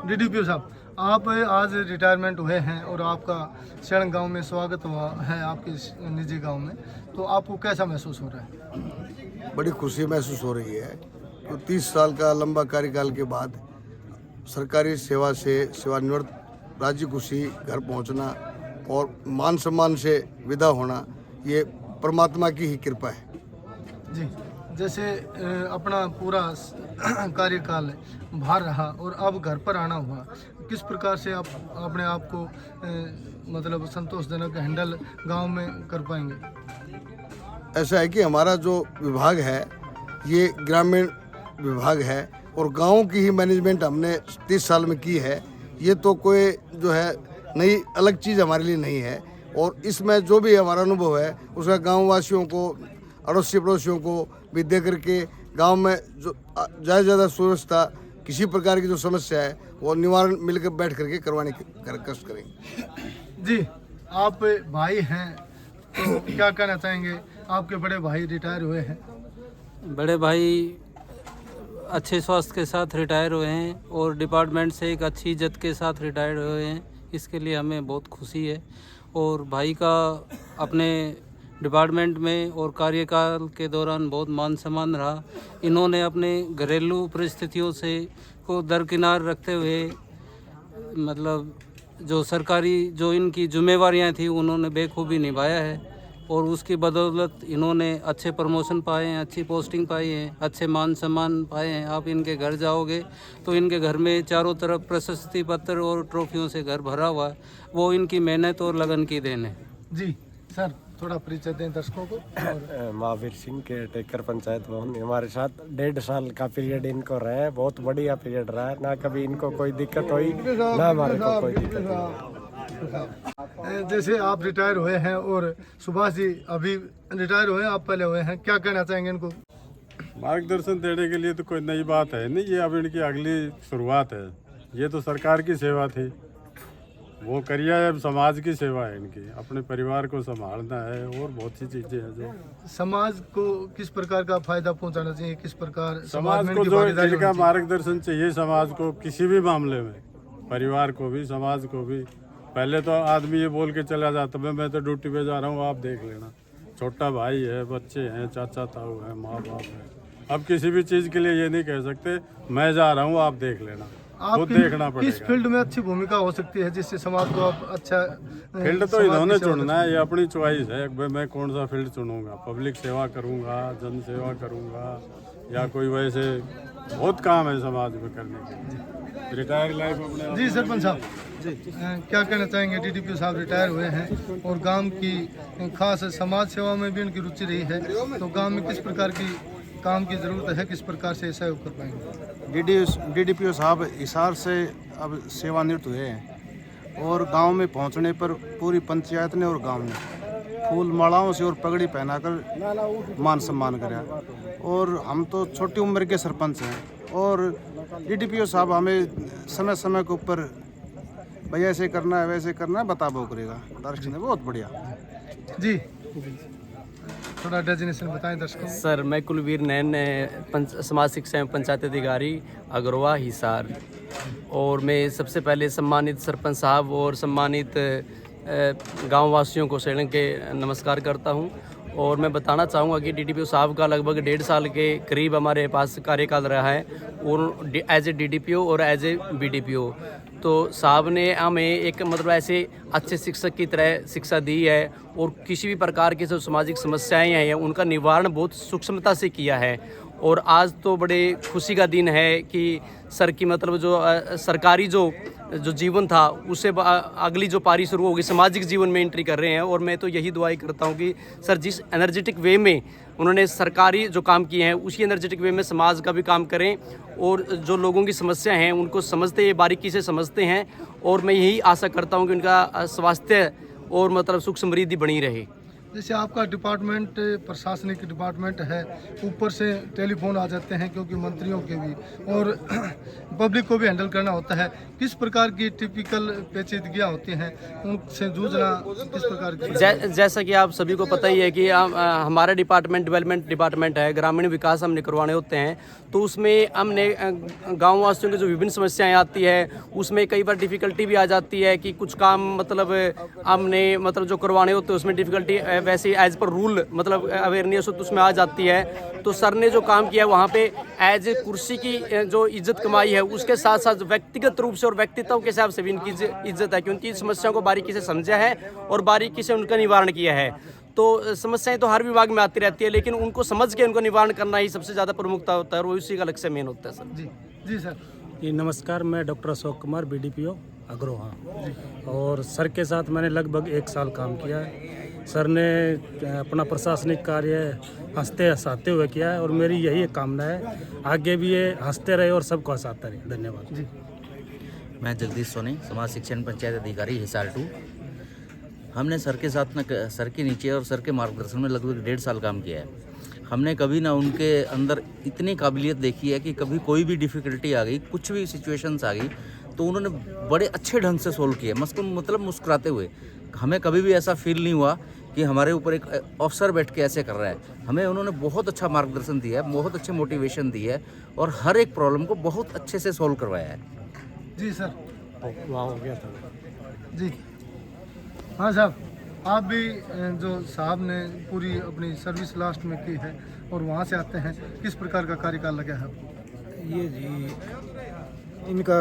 DDPO साहब, आप आज रिटायरमेंट हुए हैं और आपका शरण गांव में स्वागत हुआ है आपके इस निजी गांव में, तो आपको कैसा महसूस हो रहा है? बड़ी खुशी महसूस हो रही है। तो 30 साल का लंबा कार्यकाल के बाद सरकारी सेवा से सेवानिवृत्त राज्य खुशी घर पहुंचना और मान सम्मान से विदा होना, ये परमात्मा की ही कृपा है। जी, जैसे अपना पूरा कार्यकाल बाहर रहा और अब घर पर आना हुआ, किस प्रकार से आप अपने आप को मतलब संतोषजनक हैंडल गांव में कर पाएंगे? ऐसा है कि हमारा जो विभाग है ये ग्रामीण विभाग है और गांव की ही मैनेजमेंट हमने 30 साल में की है। ये तो कोई जो है नई अलग चीज़ हमारे लिए नहीं है और इसमें जो भी हमारा अनुभव है उसका गाँव वासियों को, अड़ोसी पड़ोसियों को भी दे करके गांव में जो ज़्यादा सुव्यवस्था, किसी प्रकार की जो समस्या है वो निवारण मिलकर बैठ करके करवाने की कष्ट करेंगे। जी, आप भाई हैं तो क्या कहना चाहेंगे? आपके बड़े भाई रिटायर हुए हैं। बड़े भाई अच्छे स्वास्थ्य के साथ रिटायर हुए हैं और डिपार्टमेंट से एक अच्छी इज्जत के साथ रिटायर हुए हैं, इसके लिए हमें बहुत खुशी है। और भाई का अपने डिपार्टमेंट में और कार्यकाल के दौरान बहुत मान सम्मान रहा। इन्होंने अपने घरेलू परिस्थितियों से को दरकिनार रखते हुए मतलब जो सरकारी जो इनकी जिम्मेवारियां थी उन्होंने बेखूबी निभाया है और उसकी बदौलत इन्होंने अच्छे प्रमोशन पाए हैं, अच्छी पोस्टिंग पाई है, अच्छे मान सम्मान पाए हैं। आप इनके घर जाओगे तो इनके घर में चारों तरफ प्रशस्ति पत्र और ट्रॉफियों से घर भरा हुआ है। वो इनकी मेहनत और लगन की देन है। जी सर, थोड़ा परिचय दें दर्शकों को। महावीर सिंह के टेकर पंचायत भवन हमारे साथ 1.5 साल का पीरियड इनको रहा है। बहुत बढ़िया पीरियड रहा है, ना कभी इनको कोई दिक्कत हुई ना हमारे को कोई दिक्कत हुई। जैसे आप रिटायर हुए हैं और सुभाष जी अभी रिटायर हुए हैं, आप पहले हुए हैं, क्या कहना चाहेंगे इनको? मार्गदर्शन देने के लिए तो कोई नई बात है नहीं, ये अब इनकी अगली शुरुआत है। ये तो सरकार की सेवा थी, वो करिए। अब समाज की सेवा है इनकी, अपने परिवार को संभालना है और बहुत सी चीजें हैं जो समाज को किस प्रकार का फायदा पहुंचाना चाहिए, किस प्रकार समाज को जो इनका मार्गदर्शन चाहिए, समाज को किसी भी मामले में, परिवार को भी समाज को भी। पहले तो आदमी ये बोल के चला जाता मैं तो ड्यूटी पे जा रहा हूँ, आप देख लेना। छोटा भाई है, बच्चे हैं, चाचा ताऊ है, माँ बाप है। अब किसी भी चीज़ के लिए ये नहीं कह सकते मैं जा रहा हूँ आप देख लेना, खुद देखना पड़ेगा। किस फील्ड में अच्छी भूमिका हो सकती है जिससे समाज को आप अच्छा फील्ड तो इन्होंने चुनना है, ये अपनी चॉइस है। मैं कौन सा फील्ड चुनूंगा, पब्लिक सेवा करूंगा, जन सेवा करूंगा, या कोई वैसे बहुत काम है समाज में करने के। रिटायर लाइफ अपने। जी सरपंच साहब जी, क्या कहना चाहेंगे? डीडीपीओ साहब रिटायर हुए हैं और गांव की खास समाज सेवा में भी उनकी रुचि रही है, तो गांव में किस प्रकार की काम की ज़रूरत है, किस प्रकार से सहयोग कर पाएंगे? डीडीपीओ साहब हिसार से अब सेवानिवृत्त हुए हैं और गांव में पहुंचने पर पूरी पंचायत ने और गांव ने फूल मालाओं से और पगड़ी पहनाकर मान सम्मान करा। और हम तो छोटी उम्र के सरपंच हैं और डीडीपीओ साहब हमें समय समय के ऊपर भैया ऐसे करना है वैसे करना है बताबो करेगा। दर्शन है बहुत बढ़िया। जी, थोड़ा डेजिनेशन बताएं दर्शकों। सर, मैं कुलवीर नैन, समाज शिक्षा एवं पंचायत अधिकारी अग्रवा हिसार। और मैं सबसे पहले सम्मानित सरपंच साहब और सम्मानित गांव वासियों को शरण के नमस्कार करता हूं। और मैं बताना चाहूँगा कि डीडीपीओ साहब का लगभग 1.5 साल के करीब हमारे पास कार्यकाल रहा है और एज ए डीडीपीओ और एज ए बीडीपीओ। तो साहब ने हमें एक मतलब ऐसे अच्छे शिक्षक की तरह शिक्षा दी है और किसी भी प्रकार की जो सामाजिक समस्याएं हैं उनका निवारण बहुत सूक्ष्मता से किया है। और आज तो बड़े खुशी का दिन है कि सर की मतलब जो सरकारी जो जीवन था उससे अगली जो पारी शुरू होगी, सामाजिक जीवन में एंट्री कर रहे हैं। और मैं तो यही दुआई करता हूं कि सर जिस एनर्जेटिक वे में उन्होंने सरकारी जो काम किए हैं उसी एनर्जेटिक वे में समाज का भी काम करें और जो लोगों की समस्या हैं उनको समझते, बारीकी से समझते हैं। और मैं यही आशा करता हूं कि उनका स्वास्थ्य और मतलब सुख समृद्धि बनी रहे। जैसे आपका डिपार्टमेंट प्रशासनिक डिपार्टमेंट है, ऊपर से टेलीफोन आ जाते हैं क्योंकि मंत्रियों के भी और पब्लिक को भी हैंडल करना होता है, किस प्रकार की टिपिकल पेचीदगियाँ होती हैं, उनसे जूझना किस प्रकार की? जैसा कि आप सभी को पता ही है कि हमारा डिपार्टमेंट डेवलपमेंट डिपार्टमेंट है, ग्रामीण विकास हमने करवाने होते हैं, तो उसमें हमने गाँव वासियों की जो विभिन्न समस्याएं आती है उसमें कई बार डिफ़िकल्टी भी आ जाती है कि कुछ काम मतलब हमने मतलब जो करवाने होते हैं उसमें डिफ़िकल्टी वैसे एज पर रूल मतलब अवेयरनेस हो तो उसमें आ जाती है। तो सर ने जो काम किया वहाँ पे एज ए कुर्सी की जो इज्जत कमाई है उसके साथ साथ व्यक्तिगत रूप से और व्यक्तित्व के हिसाब से भी इनकी इज्जत है, क्योंकि समस्याओं को बारीकी से समझा है और बारीकी से उनका निवारण किया है। तो समस्याएं तो हर विभाग में आती रहती है, लेकिन उनको समझ के उनको निवारण करना ही सबसे ज़्यादा प्रमुखता होता है और वो इसी का लक्ष्य मेन होता है सर। जी जी सर। जी नमस्कार, मैं डॉक्टर अशोक कुमार BDPO अग्रोहा, और सर के साथ मैंने लगभग 1 साल काम किया है। सर ने अपना प्रशासनिक कार्य हंसते हंसाते हुए किया है और मेरी यही एक कामना है आगे भी ये हंसते रहे और सबको हंसाते रहे। धन्यवाद जी। मैं जगदीश सोनी, समाज शिक्षण पंचायत अधिकारी हिसार 2। हमने सर के साथ न सर के नीचे और सर के मार्गदर्शन में लगभग 1.5 साल काम किया है। हमने कभी ना उनके अंदर इतनी काबिलियत देखी है कि कभी कोई भी डिफ़िकल्टी आ गई, कुछ भी सिचुएशंस आ गई तो उन्होंने बड़े अच्छे ढंग से सोल्व किया, मतलब मुस्कुराते हुए। हमें कभी भी ऐसा फील नहीं हुआ कि हमारे ऊपर एक अफसर बैठ के ऐसे कर रहा है। हमें उन्होंने बहुत अच्छा मार्गदर्शन दिया है, बहुत अच्छे मोटिवेशन दी है और हर एक प्रॉब्लम को बहुत अच्छे से सोल्व करवाया है। जी सर। वहाँ हो गया था जी हाँ साहब, आप भी जो साहब ने पूरी अपनी सर्विस लास्ट में की है और वहाँ से आते हैं, किस प्रकार का कार्यकाल लगा है आपको? ये जी इनका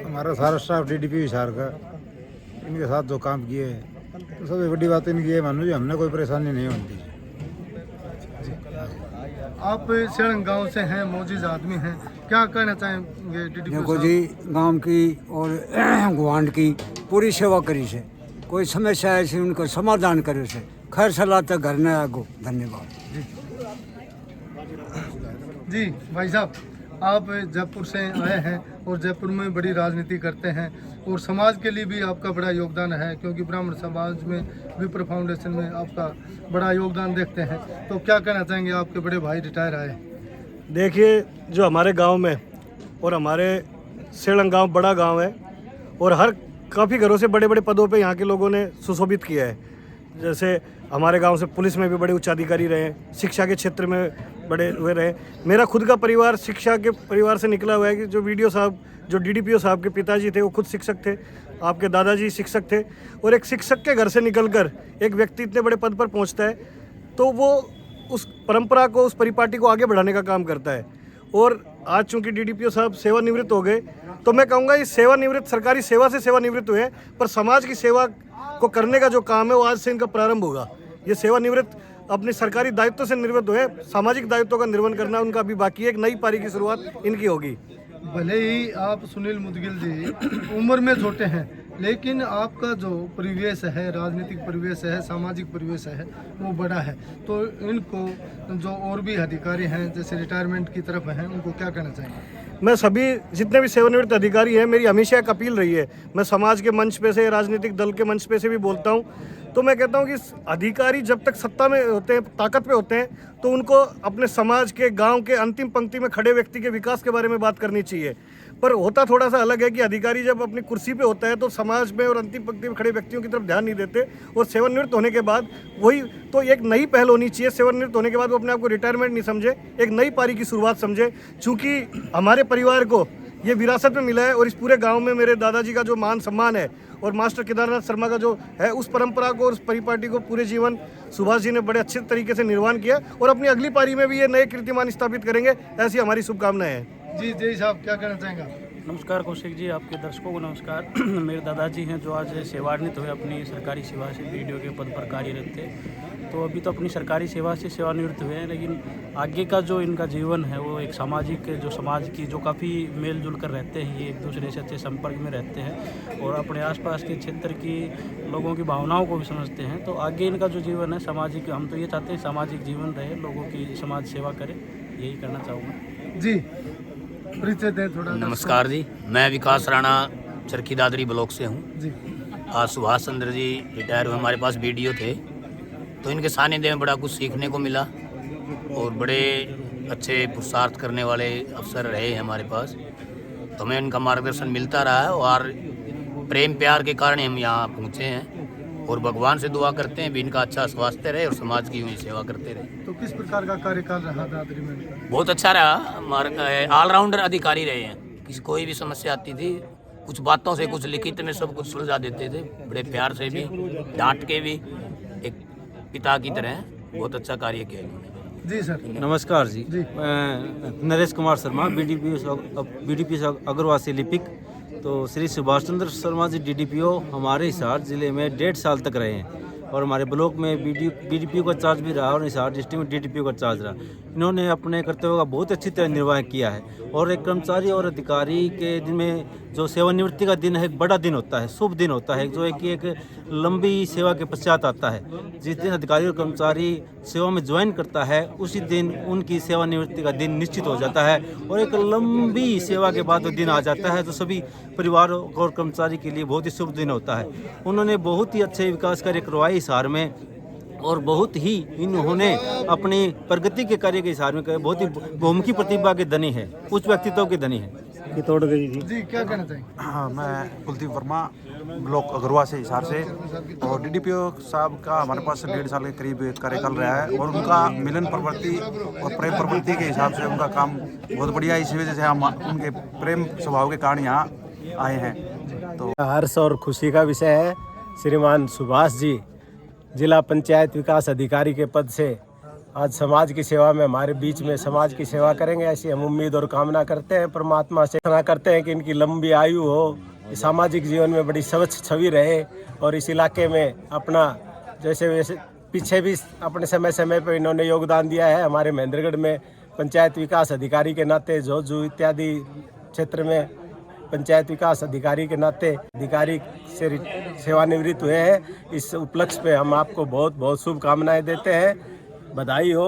हमारा सारा स्टाफ DDP हिसार का इनके साथ जो काम किए हैं तो सबसे बड़ी बात इनकी है मानो जी हमने कोई परेशानी नहीं होती। आप सेड़ंग गांव से हैं, मौजूद आदमी हैं, क्या कहना चाहेंगे DDP देखो साहब? जी, गांव की और गुआंढ की पूरी सेवा करी से, कोई समस्या ऐसी उनको समाधान करे से, खैर सलाह तक घर न आगो। धन्यवाद जी। भाई साहब, आप जयपुर से आए हैं और जयपुर में बड़ी राजनीति करते हैं और समाज के लिए भी आपका बड़ा योगदान है, क्योंकि ब्राह्मण समाज में विप्र फाउंडेशन में आपका बड़ा योगदान देखते हैं, तो क्या कहना चाहेंगे? आपके बड़े भाई रिटायर आए। देखिए, जो हमारे गांव में और हमारे सेड़ंग गांव बड़ा गांव है और हर काफ़ी घरों से बड़े बड़े पदों पे यहाँ के लोगों ने सुशोभित किया है। जैसे हमारे गांव से पुलिस में भी बड़े उच्च अधिकारी रहे, शिक्षा के क्षेत्र में बड़े हुए रहे। मेरा खुद का परिवार शिक्षा के परिवार से निकला हुआ है कि जो VDO साहब, जो DDPO साहब के पिताजी थे वो खुद शिक्षक थे, आपके दादाजी शिक्षक थे, और एक शिक्षक के घर से निकलकर एक व्यक्ति इतने बड़े पद पर पहुंचता है तो वो उस परंपरा को, उस परिपाटी को आगे बढ़ाने का काम करता है। और आज चूंकि DDPO साहब सेवानिवृत्त हो गए तो मैं कहूँगा ये सेवानिवृत्त सरकारी सेवा से सेवानिवृत्त हुए, पर समाज की सेवा को करने का जो काम है वो आज से इनका प्रारंभ होगा। ये सेवानिवृत्त अपने सरकारी दायित्व से निवृत्त हुए, सामाजिक दायित्वों का निर्वहन करना उनका अभी बाकी है। एक नई पारी की शुरुआत इनकी होगी। भले ही आप सुनील मुदगिल जी उम्र में छोटे हैं, लेकिन आपका जो परिवेश है, राजनीतिक परिवेश है, सामाजिक परिवेश है, वो बड़ा है। तो इनको जो और भी अधिकारी हैं जैसे रिटायरमेंट की तरफ हैं, उनको क्या कहना चाहेंगे? मैं सभी जितने भी सेवानिवृत्त अधिकारी हैं, मेरी हमेशा एक अपील रही है, मैं समाज के मंच पे से, राजनीतिक दल के मंच पे से भी बोलता हूँ, तो मैं कहता हूँ कि अधिकारी जब तक सत्ता में होते हैं, ताकत पे होते हैं, तो उनको अपने समाज के, गांव के अंतिम पंक्ति में खड़े व्यक्ति के विकास के बारे में बात करनी चाहिए। पर होता थोड़ा सा अलग है कि अधिकारी जब अपनी कुर्सी पे होता है तो समाज में और अंतिम पंक्ति में खड़े व्यक्तियों की तरफ ध्यान नहीं देते, और सेवानिवृत्त होने के बाद वही तो एक नई पहल होनी चाहिए। सेवानिवृत्त होने के बाद वो अपने आप को रिटायरमेंट नहीं समझे, एक नई पारी की शुरुआत समझे। चूँकि हमारे परिवार को ये विरासत में मिला है और इस पूरे गांव में मेरे दादाजी का जो मान सम्मान है और मास्टर केदारनाथ शर्मा का जो है, उस परंपरा को और उस परिपाटी को पूरे जीवन सुभाष जी ने बड़े अच्छे तरीके से निर्वहन किया और अपनी अगली पारी में भी ये नए कीर्तिमान स्थापित करेंगे, ऐसी हमारी शुभकामनाएं हैं। जी जय साहब, क्या कहना चाहेंगे? नमस्कार कौशिक जी, आपके दर्शकों को नमस्कार। मेरे दादाजी हैं जो आज सेवानिवृत्त हुए, अपनी सरकारी सेवा से VDO के पद पर कार्यरत थे, तो अभी तो अपनी सरकारी सेवा से सेवानिवृत्त हुए हैं, लेकिन आगे का जो इनका जीवन है वो एक सामाजिक, जो समाज की जो काफ़ी मेल जुल कर रहते हैं, ये एक दूसरे से अच्छे संपर्क में रहते हैं और अपने आसपास के क्षेत्र की लोगों की भावनाओं को भी समझते हैं। तो आगे इनका जो जीवन है सामाजिक, हम तो ये चाहते हैं सामाजिक जीवन रहे, लोगों की समाज सेवा करें, यही करना चाहूँगा। जी परिचय दें थोड़ा। नमस्कार जी, मैं विकास राणा चरखी दादरी ब्लॉक से हूँ जी। आज सुभाष चंद्र जी रिटायर हुए, हमारे पास VDO थे, तो इनके सानिध्य में बड़ा कुछ सीखने को मिला और बड़े अच्छे पुरुषार्थ करने वाले अफसर रहे हैं हमारे पास। तो हमें उनका मार्गदर्शन मिलता रहा है और प्रेम प्यार के कारण हम यहाँ पहुँचे हैं और भगवान से दुआ करते हैं भी इनका अच्छा स्वास्थ्य रहे और समाज की यूँ ही सेवा करते रहे। तो किस प्रकार का कार्यकाल रहा दादरी में? बहुत अच्छा रहा, ऑलराउंडर अधिकारी रहे हैं। किसी कोई भी समस्या आती थी, कुछ बातों से, कुछ लिखित में सब कुछ सुलझा देते थे, बड़े प्यार से भी, डांट के भी, एक पिता की तरह बहुत अच्छा कार्य किया इन्होंने। जी सर। नमस्कार जी, मैं नरेश कुमार शर्मा, बीडीपी अग्रवाल से लिपिक। तो श्री सुभाष चंद्र शर्मा जी डीडीपीओ हमारे हिसार ज़िले में 1.5 साल तक रहे हैं और हमारे ब्लॉक में बीडीपीओ का चार्ज भी रहा और हिसार डिस्ट्रिक्ट में डीडीपीओ का चार्ज रहा। इन्होंने अपने कर्तव्यों का बहुत अच्छी तरह निर्वाह किया है और एक कर्मचारी और अधिकारी के दिन में जो सेवानिवृत्ति का दिन है, एक बड़ा दिन होता है, शुभ दिन होता है, जो एक लंबी सेवा के पश्चात आता है। जिस दिन अधिकारी और कर्मचारी सेवा में ज्वाइन करता है उसी दिन उनकी सेवानिवृत्ति का दिन निश्चित हो जाता है और एक लंबी सेवा के बाद वो दिन आ जाता है, जो सभी परिवार और कर्मचारी के लिए बहुत ही शुभ दिन होता है। उन्होंने बहुत ही अच्छे विकास कार्य करवाए हिसार में और बहुत ही इन्होंने अपनी प्रगति के कार्य के हिसार में बहुत ही बहुमुखी प्रतिभा के धनी है, उच्च व्यक्तित्व के धनी है। ये तोड़ गई जी। जी क्या कहना चाहिए? हाँ, मैं कुलदीप वर्मा, ब्लॉक अग्रवा से हिसार से। और डीडीपीओ साहब का हमारे पास 1.5 साल के करीब कार्यकाल रहा है और उनका मिलन प्रवृत्ति और प्रेम प्रवृत्ति के हिसाब से उनका काम बहुत बढ़िया है। इसी वजह से हम उनके प्रेम स्वभाव के कारण यहाँ आए हैं। तो हर्ष और खुशी का विषय है। श्रीमान सुभाष जी जिला पंचायत विकास अधिकारी के पद से आज समाज की सेवा में हमारे बीच में समाज की सेवा करेंगे, ऐसी हम उम्मीद और कामना करते हैं। परमात्मा से प्रार्थना करते हैं कि इनकी लंबी आयु हो, सामाजिक जीवन में बड़ी स्वच्छ छवि रहे और इस इलाके में अपना जैसे पीछे भी अपने समय समय पर इन्होंने योगदान दिया है। हमारे महेंद्रगढ़ में पंचायत विकास अधिकारी के नाते, जोजू इत्यादि क्षेत्र में पंचायत विकास अधिकारी के नाते अधिकारी से सेवानिवृत्त हुए हैं। इस उपलक्ष्य पे हम आपको बहुत बहुत शुभकामनाएं देते हैं। बधाई हो।